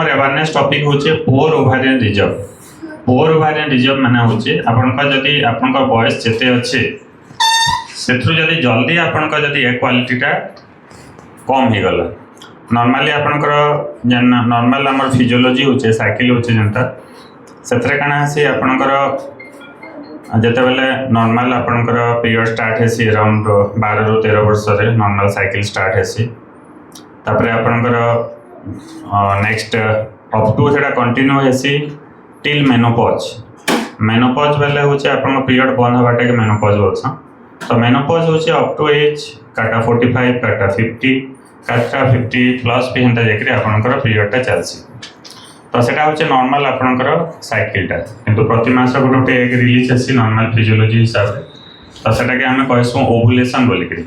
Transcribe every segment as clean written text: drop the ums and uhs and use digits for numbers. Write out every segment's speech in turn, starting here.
Awareness topic होचे poor ovarian reserve. Poor ovarian reserve माने होचे आपनका जदी आपनका बॉयस जेते अच्छे सेथु जदी जल्दी आपनका जदी ए क्वालिटीटा कम हे गला नॉर्मली आपनकर जन नॉर्मल हमर फिजियोलॉजी होचे साइकिल होचे जनता सेथरे काना से आपनकर जेते बेले नॉर्मल आपनकर पीरियड स्टार्ट हेसी अराउंड 12 रु 13 वर्ष रे नॉर्मल साइकिल स्टार्ट हेसी तापरे आपनकर नेक्स्ट अप टू सेटा कंटिन्यू हेसी टिल मेनोपॉज। मेनोपॉज बेले होचे आपन पीरियड बंद हबाटे के मेनोपॉज बोलछन। तो मेनोपॉज होचे अप टू एज काटा 45 काटा 50 काटा 50 प्लस भी हंता जेकरी आपनकर पीरियडटा चलसी। तो सेटा होचे नॉर्मल आपनकर साइकिलटा किंतु प्रति मास गोटे एक रिलीज हेसी नॉर्मल फिजियोलॉजी हिसाब रे। तो सेटा के हमें कहसु ओव्युलेशन बोलिकरी।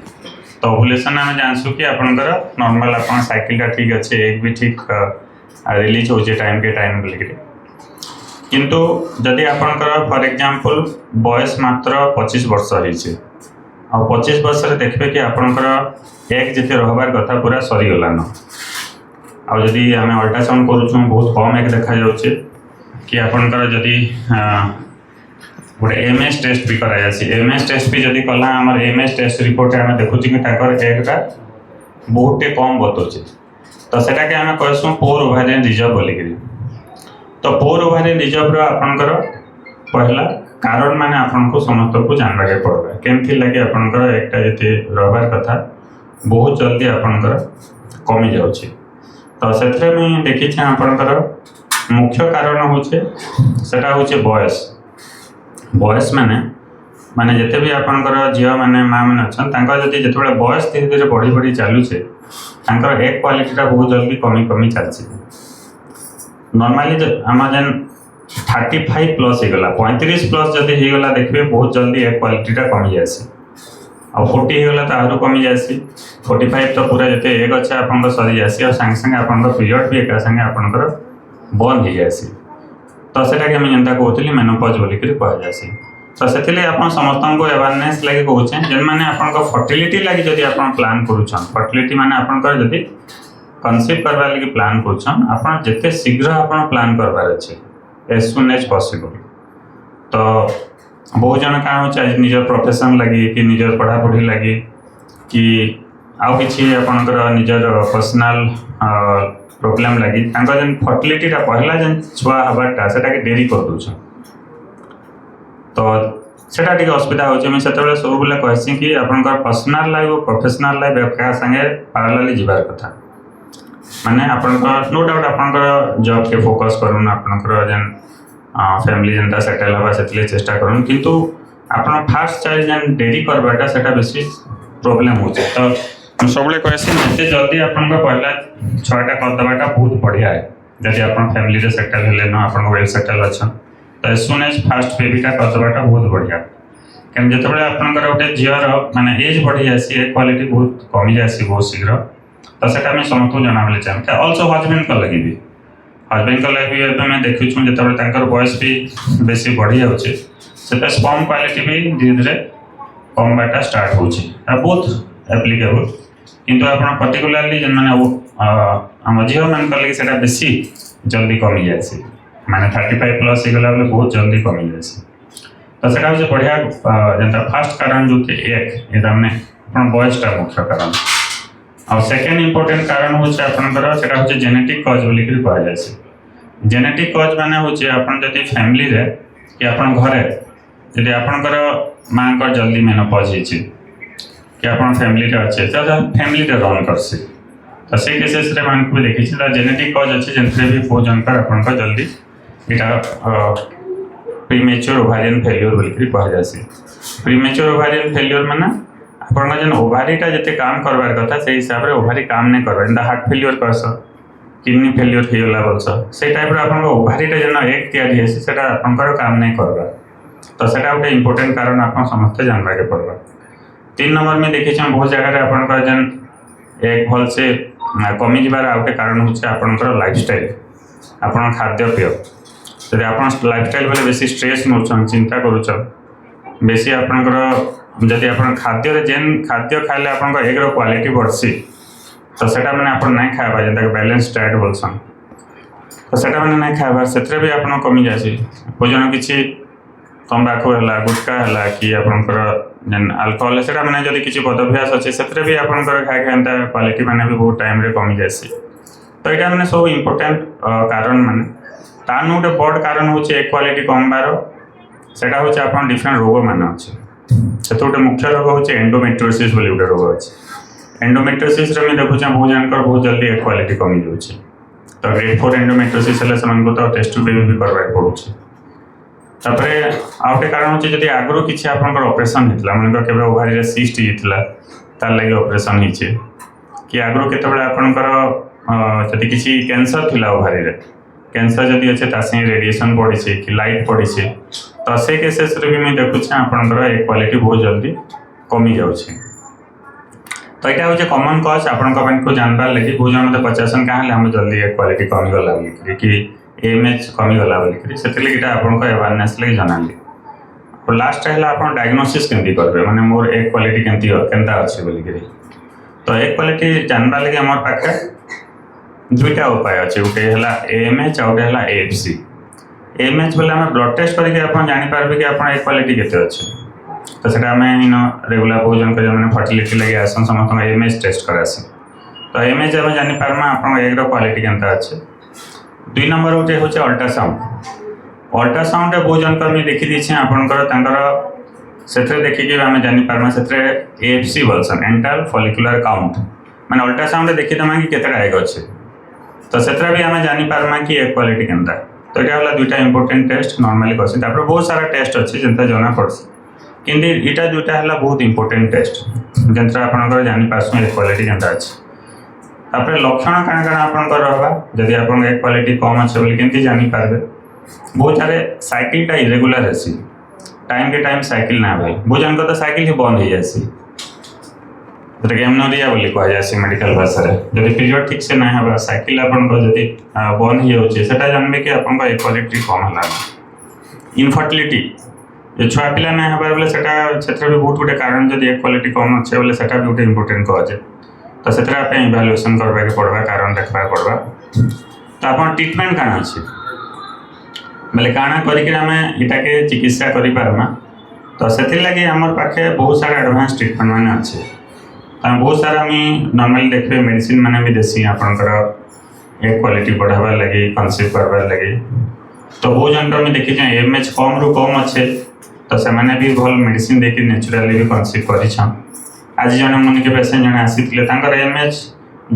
तो ओव्युलेशन आम जानसु कि आपनकर नॉर्मल आपन साइकिलटा ठीक अच्छे एक भी ठीक रिलीज होचे टाइम के टाइम बोलिकरी किंतु जदि आपनकर फॉर एग्जांपल बॉयस मात्र 25 वर्ष होइछे आ 25 वर्ष रे देखबे कि आपनकर एक जते रहबार कथा पूरा सरी गलान आ जदि हमें अल्ट्रासाउंड करूछु बहुत कम एक देखा जाउछे कि आपनकर जदि गोटे एमएस टेस्ट भी करा जासी। एमएस टेस्ट भी जदि कला हमर एमएस टेस्ट रिपोर्ट हमें देखुछि कि ताकर एकटा बहुत कम बतौछे। तो सेटा के हमें कहसु पुअर ओवारियन रिजर्व बोलिकरी। तो पुअर ओवारियन रिजर्व रो आपनकर पहला कारण माने आपनको समस्त को जानबा के पड़बा केमथि लागि आपनकर एकटा जते रहबार कथा बहुत जल्दी आपनकर कमी जाउछि। तो सेथरे में देखि छ आपनकर मुख्य कारण होचे सेटा होचे बॉयस। बॉयस माने माने जते भी आपनकर जिया माने मां माने अछन तांका जति जतबे बॉयस धीरे धीरे बढ़ी बढ़ी चालू छे तांकर एक क्वालिटीटा बहुत जल्दी कमी कमी चलछि। नॉर्मली अमेजन 35 प्लस हे गला 35 प्लस जति हे गला देखबे बहुत जल्दी एक क्वालिटीटा कमी जासी और 40 हे गला त आरो कमी जासी। 45 तो पूरा जते एक अच्छा आपनकर सरी जासी और संग संग आपनकर पीरियड भी एक संग आपनकर बंद हे जासी। तो सेटा के हम जनता कहतली मेनोपॉज बोली करी कह जासी। तो सेथिले आपन समस्त को अवेयरनेस लागि कहउछे जेन माने आपन को फर्टिलिटी लागि जदी आपन प्लान करूछन फर्टिलिटी माने आपन को जदी कंसीव करबा लागि प्लान करूछन आपन जते शीघ्र आपन प्लान करबार अछि एज सून एज पॉसिबल। तो बहुत जन का होचे निजर प्रोफेशन लागि कि निजर पढ़ा पढ़ी लागि कि आउ किछि आपन को निजर पर्सनल प्रॉब्लम लगी तांका जन फर्टिलिटीटा पहला जन छुआ हबाटा सेटा के देरी कर दोछ। तो सेटा ठीक असुविधा होचे मैं सेतबेले सब बेले कहसी कि आपनकर पर्सनल लाइफ और प्रोफेशनल लाइफ एका संगे पैरेलली जीवार कथा माने आपनकर नो डाउट आपनकर जॉब के फोकस करूँ आपनकर जन फैमिली जनता सेटल हबा सेतले चेष्टा करूँ किंतु आपन फास्ट चाइल्ड जन देरी करबाटा सेटा बेसी प्रॉब्लम होचे। तो सबले कहसी जते जल्दी आपन पहला छटा कर दबाटा बहुत बढ़िया है जदि आपन फैमिली रे सेटल हेले न आपन वेल सेटल अच्छा तो एज सून एज फास्ट बेबीटा कर दबाटा बहुत बढ़िया केम जतबे आपन गोटे झियर माने एज बढ़ी जासी एक क्वालिटी बहुत कमी जासी बहुत शीघ्र। तो सेटा मैं समस्त जनाबले चाहे ऑल्सो हस्बैंड का लगी भी हस्बैंड का लगी भी मैं देखु जतबे तांकर बॉयस भी बेसी बढ़ी जाउछे सेटा स्पर्म क्वालिटी भी धीरे धीरे कम बाटा स्टार्ट होछि बहुत एप्लीकेबल किंतु आपन पर्टिकुलरली जन माने हम झियो मान कर लगी सेटा बेसी जल्दी कमी जासी माने 35 प्लस हे गला बेले बहुत जल्दी कमी जासी। तो सेटा हो बढ़िया जनता फर्स्ट कारण जो थे एक एदा माने आपन बॉयस टा मुख्य कारण और सेकंड इंपोर्टेंट कारण होचे आपनकर सेटा होचे जेनेटिक कॉज बोली के कहा जासी। जेनेटिक कॉज माने होचे आपन जति फैमिली रे कि आपन घरे जति आपनकर मां कर जल्दी मेनोपॉज हिची कि आपन फैमिली रे अच्छे तो फैमिली रे रन करसी। तो से केसेस रे मान को देखि छी जेनेटिक कॉज अच्छे जंत्रे भी बहुत जनकर आपन का जल्दी इटा प्रीमेच्योर ओवारियन फेल्योर बोली के कहा जासी। प्रीमेच्योर ओवारियन फेल्योर माने आपन का जन ओवारीटा जते काम करबार कथा से हिसाब रे ओवारी काम नै करबा इंदा हार्ट फेल्योर करस किडनी फेल्योर हे होला बोलस से टाइप रे आपन ओवारीटा जन एक तैयारी हेसी सेटा आपन का काम नै करबा। तो सेटा गोटे इंपोर्टेंट कारण आपन समस्त जानबा के पड़बा। 3 नंबर में देखि छ बहुत जगह रे आपन का जन एक भल से कमी जीवार आउटे कारण होचे आपनकर लाइफस्टाइल आपन खाद्य पेय जदि आपन लाइफस्टाइल बेले बेसी स्ट्रेस नोचन चिंता करूछन बेसी आपनकर जदि आपन खाद्य रे जेन खाद्य खाइले आपनकर एक रो क्वालिटी बढ़सी तो सेटा माने आपन नै खाबा जेंता बैलेंस डाइट बोलसन तो सेटा मैंने नहीं खाइबार से भी आप कमी जाए भोजन किसी तंबाकू है गुटखा है कि आपंकर जेन आल्कोहल से मैंने जब किसी बदभ्यास अच्छे से भी आपंकर खाई एंता क्वालिटी मैंने भी बहुत टाइम कमी जाए तो यहाँ मैंने सब इम्पोर्टाट कारण मैंने तान गोटे बड़ कारण हूँ एक क्वालिटी कमबार सेटा हूँ आप डिफरेंट रोग मान अच्छे से गोटे मुख्य रोग हूँ एंडोमेट्रियोसिस गोटे रोग अच्छे एंडोमेट्रियोसिस देखुचे बहुत जानकर बहुत जल्दी एक क्वालिटी कमी जाऊँगी तो ग्रेड 4 एंडोमेट्रियोसिस है तो टेस्ट ट्यूब भी करवाक पड़ुचे तापर आउ गोटे कारण हूँ जब आगु किसी आपंकर ऑपरेशन होता मन के ओभारी सीस्ट होता तार लगे ऑपरेशन होचे कि आगु केतबेले आपंकर जदि किसी कैंसर थिला ओभारी कैंसर जदि अच्छे तासे रेडिएशन पड़ी कि लाइट पड़ी तो से केसेस भी मुझे देखुचे आपंकर एक क्वालिटी बहुत जल्दी कमी जाऊँगी तो यहाँ हूँ कमन कज आपको जानबार लगे बहुत जन मतलब पचासन क्या आम जल्दी एक क्वालिटी कमीगला कि AMH कमीगला बोलिक से आपको अवेयरनेस लगे जनाली और लास्ट है आप डायग्नोसिस केमती करेंगे माने मोर एक क्वालिटी केमता अच्छे बोलिक तो एक क्वालिटी जानबार लगे आम पाखे दुईटा उपाय अच्छे गोटे है AMH आ गोटे है AFC AMH बोले आम ब्लड टेस्ट करके जानीपारे कि आप एक क्वालिटी केते अच्छे तो सेटा आम इन रेगुलर भोजन कर मैंने फर्टिलिटी लगे आसन समस्त AMH टेस्ट करासी तो AMH आम जानीपार्मा आप एक क्वालिटी केमता अच्छे दुई नंबर गोटे हूँ अल्ट्रासाउंड अल्ट्रासाउंड बहुत जनकर मुझे देखी दीछे आपंकर से देखिए आम जानीपार्मा से AFC बोलसन एंटाल फॉलिकुलर काउंट मैंने अल्ट्रासाउंड देखीदेमा कि केतटा एग अच्छे तो से भी आम जानीपार्मा कि एक क्वालिटी केमता तो यहाँ है दुईटा इंपोर्टेंट टेस्ट नॉर्मली करसी बहुत सारा टेस्ट अच्छे जिनता जना पड़सी किंतु इटा दुईटा है बहुत इंपोर्टेंट टेस्ट जिनसे आपंकर जानीपार्सु एक क्वालिटी केमता अच्छे तापर लक्षण काण काण आपंकर रहा जदि आप एक क्वालिटी कम अच्छे बोली केमती जानीपारे बहुत सारे साइकिलटा इरेगुलर हेसी टाइम के टाइम साइकिल ना भाई बहुत जन तो साइकिल ही बंद हो जासी जोटा कि एमनोरिया बोली कह जाए मेडिकल भाषा जब पीरियड ठीक से ना है साइकिल आपंकर जदि बंद हो जाए जानवे कि आप एक क्वालिटी कम है इनफर्टिलिटी जो छुआ पिला ना हबार बोले से भी बहुत गोटे कारण जब एक क्वालिटी कम अच्छे बोले से भी गोटे इंपोर्टेंट कहे तो से इभालुएसन करवाके पड़वा कारण देखा पड़वा तो आप ट्रिटमेंट काण अच्छे बोले काण करके चिकित्सा करें तो से लगे आम पाखे बहुत सारा एडवांस ट्रिटमेंट मैंने अच्छे तो बहुत सारा नॉर्मली देखिए मेडिसिन मैंने भी देसी आपंकर एक क्वालिटी बढ़ावार लगे कनसीव करवार लगे तो बहुत जन में देखी AMH कम रु कम अच्छे तो से मैंने भी भल मेडिसिन देखिए नेचुराली भी कनसीव कर आज जन मन के पेसेंट जन आसी AMH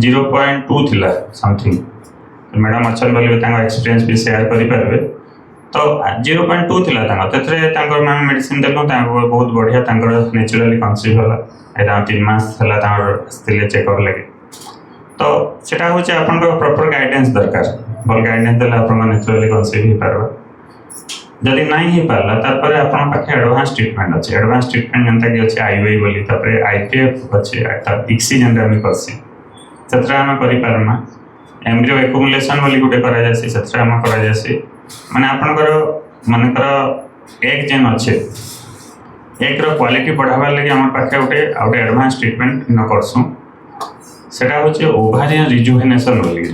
0.2 थिला समथिंग तो मैडम अच्छा बोले एक्सपीरियंस भी शेयर करेंगे तो 0.2 थिला मैंने मेडिसिन देलु बहुत बढ़िया नेचुराली कनसीव है 3 मास है चेकअप लगे तो सेटा हूँ आप प्रॉपर गाइडेंस दरकार भल गाइडेंस देला आप नेचुराली कनसीव हो पार जदि नहीं हो पारा तापर आप एडवांस ट्रिटमेंट अच्छे एडवांस ट्रिटमेंट जनता कि अच्छे IUI बोली IPF अच्छे ICSI जनता आम करसी से आम करें एम्ब्रियो एक्युमुलेशन बोली गोटे करासी आम करासी माने आपनकर मनकर एक जेन अच्छे एक क्वालिटी बढ़ावार लगे आम पाखे गोटे गोटे एडवांस ट्रिटमेंट न करसुँ सेटा हूँ ओभारियन रिजुभेनेसन बोली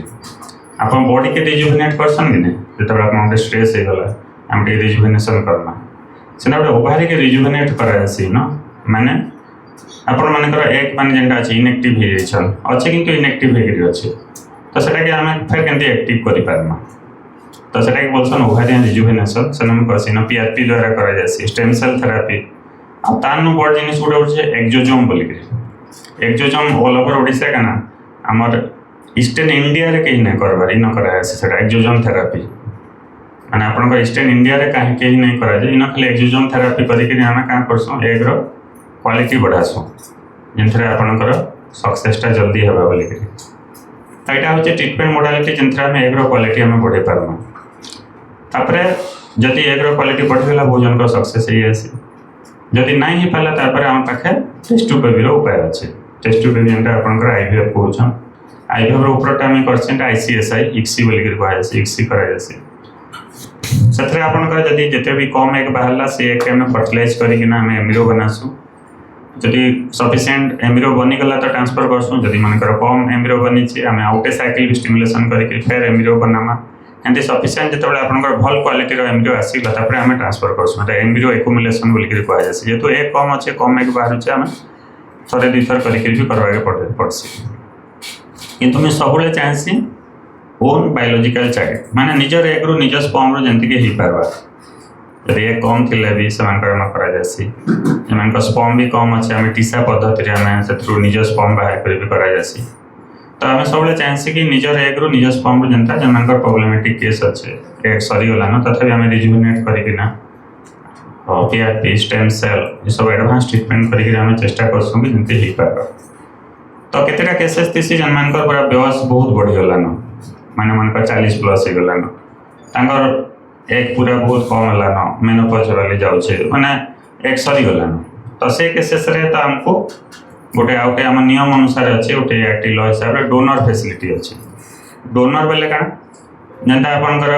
आप बॉडी के रिजुभेनेट करसन कि नहीं जो आप स्ट्रेस होगला आम रिजुभेनेसन करना से गोटे ओभारी के रिजुभेनेट करासी न माने आपण मानकर एक मान जेनटा अच्छे इनएक्टिव हो अच्छे कि इनएक्टिव हो अच्छे तो सेटा कि आम फिर केमती एक्टिव करें तो सेटा बोलसन ओभारियन रिजुभेनेसन से कहसी न PRP द्वारा करासी स्टेम सेल थेरापी तानु बड़ जिन गोटे हूँ एक्सोजोम बोलिक एक्सोजोम ऑल ओवर ओडिशा का ना आमर ईस्टर्न इंडिया रे कहीं नहीं करबार इन करासी एक्सोजोम थेरापी माने आपन ईस्टर्न इंडिया रे कहीं कहीं नहीं करा इन खाली एक्सोजोम थेरापी करके आम क्या करसुँ एग क्वालिटी बढ़ासुँ जिनसे आपंकर सक्सेसटा जल्दी हवा बोलिक तो यहाँ हूँ ट्रिटमेंट मोडालिटी जिनसे आम एग क्वालिटी आम बढ़े पार्मा तापर जदि एग क्वालिटी बढ़ीगला बहुत जन सक्सेस हो जदि नहीं हो पारा आम पाखे टेस्ट ट्यूब बेबी उपाय अच्छे टेस्ट ट्यूब बेबी जेनटा आपंकर IVF कहूँ IVF उपरटा आम कर ICSI ICSI बोलिक कहुँ ICSI करासी से आपंकर जदि जिते भी कम एग बाहरला से एग आम फर्टिलाइज करना आम एम्ब्रियो बनासुँ जदि सफिशिएंट एम्ब्रियो बनीगला तो ट्रांसफर करसुँ जदि मनकर कम एम्ब्रियो बनी आम आउटे साइकिल भी स्टिमुलेशन करके फिर एम्ब्रियो बनामा एमती सफिसीयंट जो आपंकर भल क्वालिटी एम्ब्रियो आसला आम ट्रांसफर करसुँ एम्ब्रियो एक्युमुलेसन बोलिक कहुए जेहेतु एक कम अच्छे कम एक बाहर आम थे दुई थर करवाके पड़सी किंतु मुझे सब चाहसी ओन बायोलॉजिकल चाइल्ड माने निजर एक रु निज स्पर्म रु जंती हो पारबा यदि एक कम थिले भी से स्पर्म भी कम अच्छे आम टीसा पद्धति आम निज स्पर्म बाहर कर तो आम सब चाहसी कि निजर एक रु निज स्पर्म रु जनता जन प्रोब्लेमेटिक केस अच्छे एक सरीगलान तथापि आम रिजुविनेट करना पीआरपी स्टेम सेल ये सब एडवांस ट्रिटमेंट करके चेष्टा करसुँ कि जमी हो पार तो केतेटा केसेस थी जन मान पूरा बयस बहुत बढ़ीगलान माने मन 40 प्लस हो गलान एक पूरा बहुत कम है मेनोपॉज वाली जाऊे माने एक सरीगलान तो से केसेस रे तो आमको गोटे आउटे आम नियम अनुसार अच्छे गोटे एक्ट लॉ हिसाब से डोनर फैसिलिटी अच्छे डोनर बेले क्या जेनता आपंकर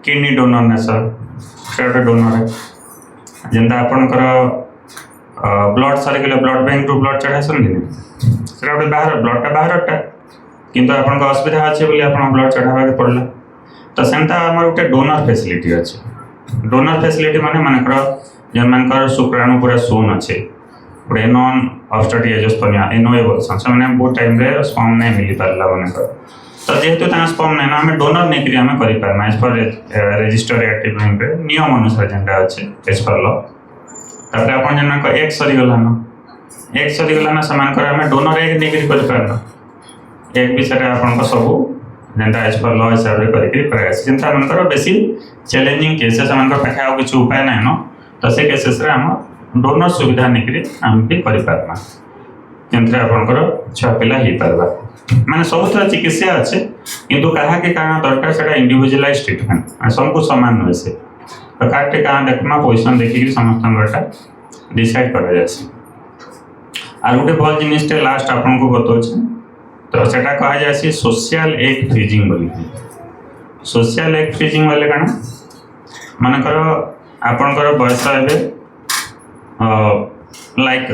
किडनी डोनर से गोटे डोनर है जेनता आपंकर ब्लड सरीगले ब्लड बैंक रु ब्लड चढ़ा सुन से गोटे बाहर ब्लडटा बाहरटा किंतु आपन असुविधा अच्छे बोली आप ब्लड चढ़ावा के पड़ला तो सेमता आम गोटे डोनर फैसिलिटी अच्छे डोनर फैसिलिटी माने मनकर जन मान शुक्राणु पूरा शून अच्छे गोटे नॉन ऑब्स्टेट्रिक एजोस्पर्मिया एनओए बोलसन से मैंने बहुत टाइम रे स्पर्म नहीं मिली पारला मनकर तो जेहेतु स्पर्म नहीं आम डोनर नहीं करी आम कर पारमा एज पर रजिस्टर एक्टिव नियम अनुसार जेनटा अच्छे एज पर लॉ तापर आपन जन एक सरीगलान से आम डोनर एक नहीं कर पारना एक विषय आप सब जेनता एज पर लॉ हिसाब से करता मनकर बेसी चैलेंजिंग केसेस पाखे आ किसी उपाय ना न तो से केसेस आम डोनर सुविधा नहीं आम भी करपारमा जंतरे आपंकर छुआ पिला हो पारबा माने सब चिकित्सा अच्छे किंतु कहा के कारण दरकार से इंडिविजुअलाइज ट्रीटमेंट सबको सामान नुहे से तो कार्टे क्या देखमा पोजिशन देखिक समस्त डिसाइड कर आर गोटे भल जिनटे लास्ट आपन को बताऊँ तो सेटा कहा जाए सोशल एग फ्रीजिंग बोली सोशल एग फ्रीजिंग बोले कण मानकर आपनकर बयस ए लाइक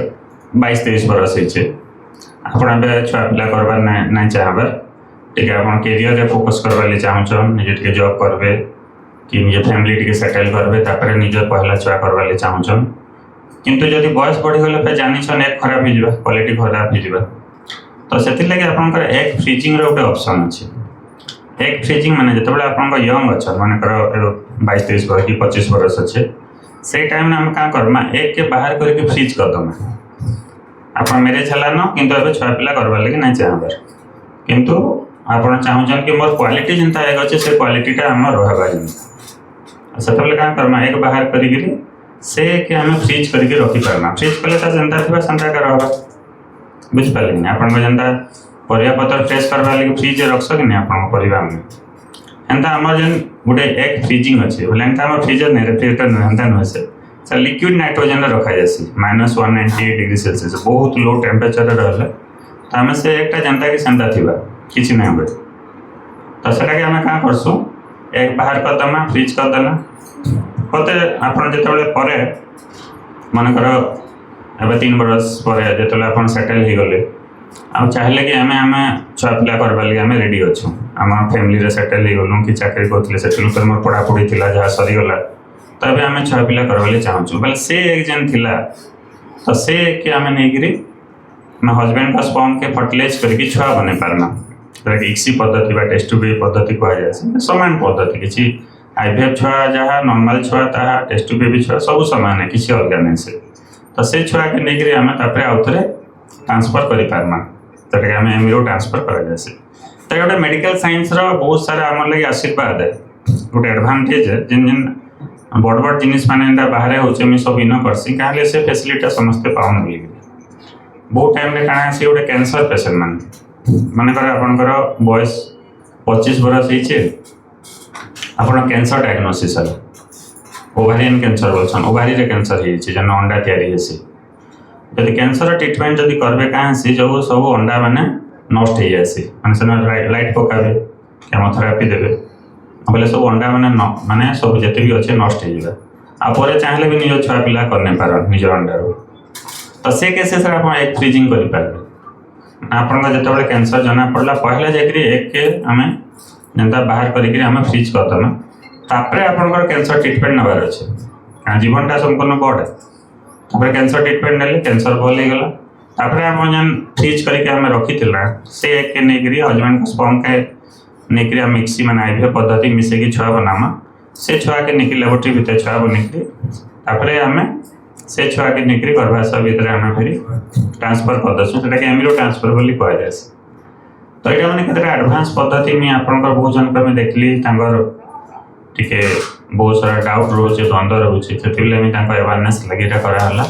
22-23 बरस होचे आपन छुआ पिला करबार ना चाहबार ठीक है आप कैरियर रे फोकस करवाले चाहछन निजे टिके जॉब करबे कि निजे फैमिली टिके सेटल करबे तापर निजे पहला छुआ करवाले चाहछन किंतु जदि बयस बढ़ी गले फिर जानिछन एक खराब हो जिबा क्वालिटी खराब हो जिबा तो से आपंकर एग फ्रीजिंग गोटे ऑप्शन अच्छे एग फ्रीजिंग माने जितेबाला आपंकर यंग अच्छा मानकर 22-23 बरस कि 25 बरस अच्छे से टाइम आम क्या करमा एग के बाहर करके फ्रीज करदमा आप मैरेज है न किंतु अबे छुआ पिला करवा लगे ना चाहबार किंतु आप चाहून कि मोर क्वालिटी जिनता एग अच्छे से क्वालिटीटा आम रहा जिनता से क्या करमा एग बाहर करी से कि आम फ्रीज करके रखी पार्मा फ्रीज कले जेनता थी सेनता का रहा बुझिपारे कि आप परिवापत्र फ्रेश करवा लगे फ्रिज रख सके आप परिवार में एंता आम जेन गोटे एग फ्रीजिंग अच्छे बोले आम फ्रीजर नहीं रेफ्रिजरेटर नुहे नुहे से लिक्विड नाइट्रोजेन रखा जासी -198 डिग्री सेल्सियस बहुत लो टेम्परेचर रहा तो आम से एकटा जनता कि सेंता थी किसी ना हुए तो सेटा आम क्या करसुँ एग बाहर करदेमा फ्रिज करदेला कते आप जो मनकर अब 3 बरस पर जो आप सेटल हो गले आ चाहिए कि आम आम छुआ पिला करवा लगे आम रेडी अच्छु आम फैमिली सेटल हो गलु कि चाकरी करूँ से मोर पढ़ापढ़ी थी जहाँ सरीगला तो अब आम छुआ पिला करवा चाहूँ बोले से एक जेन थिला तो से कि आम नहीं हजबैंड का स्पर्म के फर्टिलाइज करके छुआ बन पार्मा इक्सी पद्धति टेस्ट ट्यूब पद्धति कहुए सामान पद्धति किसी आईवीएफ छुआ जहाँ नॉर्मल छुआ ताहा टेस्ट ट्यूब छुआ सब सामान है किसी अलग नहीं से तो से छुआ के लेकिन आम आउ थे ट्रांसफर करमा तो आम एम्ब्रियो ट्रांसफर कर तो गोटे मेडिकल साइंस बहुत सारा आम लगे आशीर्वाद है गोटे एडभांटेज है जिन जिन बड़ बड़ जिनिस मैंने बाहर हो सब इन करसी क्या से फैसिलिटी समस्ते पाऊन बोल बहुत टाइम क्या सी गोटे कैंसर पेसेंट मानकर आपंकर बयस 25 बरस आप कैंसर डायग्नोसिस है ओभारियन कैंसर बोलछन ओभारी रे कैंसर है जन अंडा तैयारी है जब कैंसर ट्रीटमेंट जब करेंगे क्या सी जो सब अंडा मैंने नष्ट हो जाए मैंने लाइट पकाबे केमोथेरापी देवे बोले सब अंडा मैंने माने सब जिते भी अच्छे नष्ट हो जाए चाहिए भी निज छुआ पिला करने पार निज अंडारू तो से केसेस आप एग फ्रीजिंग करेंगे आपन जो कैंसर जना पड़ला पहले जाकि एग के आम जेनता बाहर करिक आम फ्रिज करदमा तापर आपंकर कैंसर ट्रिटमेंट नबार अच्छे क्या जीवनटा संपूर्ण बड़ तापर कैंसर ट्रिटमेंट नेले कैंसर भल हो गला तापर आप जेन फ्रिज करके आम रखी से के नहीं हजबैंड को स्पर्म के नहीं मिक्सी मैंने आईवीएफ पद्धति मिसेकी छुआ बनामा से छुआ के नहीं लेबोरेटरी भितर छुआ बनिकी तापर आम से छुआ के नहीं गर्भाशय भितर आम फिर ट्रांसफर करदेसु से एम्ब्रियो ट्रांसफर बोली कहुए तो ये मैंने केते एडवांस पद्धति में आपंकर बहुत जन को देखली टे बहुत सारा डाउट रोचे द्वंद्व रोचे से अवेयरनेस लगे कराला।